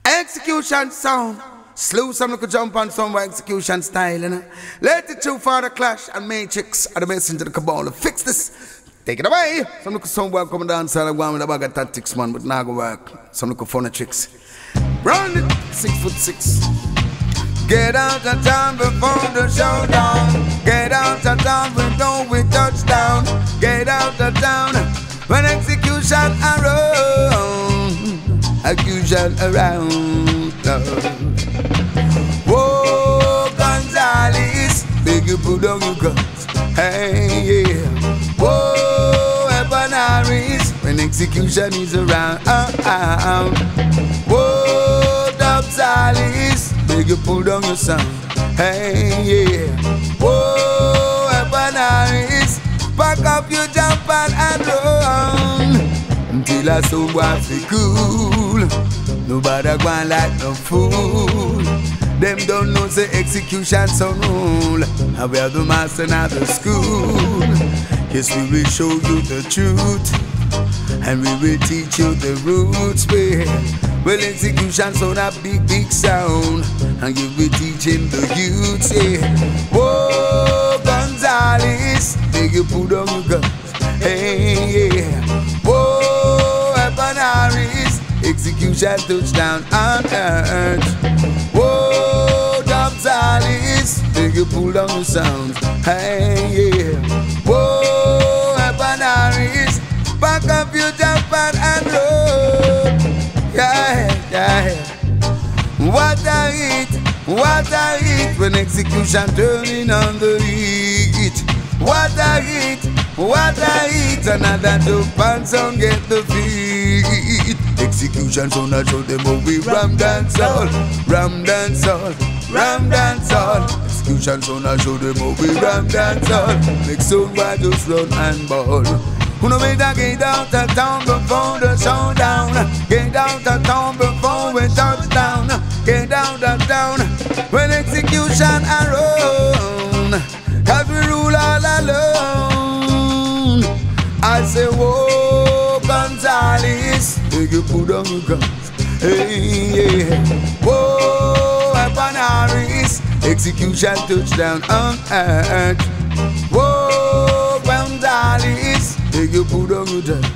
Execution sound. Slew some could jump on some execution style, you know. Let the two father clash and matrix are the messenger of the cabal. Fix this. Take it away. Some look somewhere coming down side of one with a bag of tactics, man, but now go work. Some look funny tricks. Round it, 6'6". Get out of town before the showdown. Get out of town when we touchdown. Get out of town when execution around. Execution around. Whoa, Gonzales, big you put on your guns. Hey, yeah. Whoa, Ebanaris, when execution is around. Whoa, Dubsalis, big you put on your sound. Hey, yeah. Whoa, Ebanaris, pack up your jump and run. Until I so want to cool. Nobody going like no fool. Them don't know the execution so rule. And we are the master now the school. Yes, we will show you the truth, and we will teach you the roots. Well, execution so that big sound, and you will teach him the youths. Yeah. Whoa, Gonzales, make you put on your guns. Hey, yeah. Whoa, Ebanaris, execution touchdown on earth. Whoa, Dubsalis, make you pull down the sound. Hey, yeah. Whoa, Ebanaris, back up your Japan and roll. Yeah, yeah. What I eat when execution turning on the heat. What I eat, another dope and sound get the feet. Execution sound I show them how we ram dance all. Ram dance all, ram dance all. Execution sound I show them how we ram dance all. Make sound by just run and ball. Who know me that get out of town before the showdown. Get out of town before we touch down. Get out of town when execution around. Cause we rule all alone. I say, whoa, Gonzales, make you put on your guns. Hey, yeah. Whoa, Ebanaris, execution touchdown on earth. Whoa, Gonzales, make you put on your guns.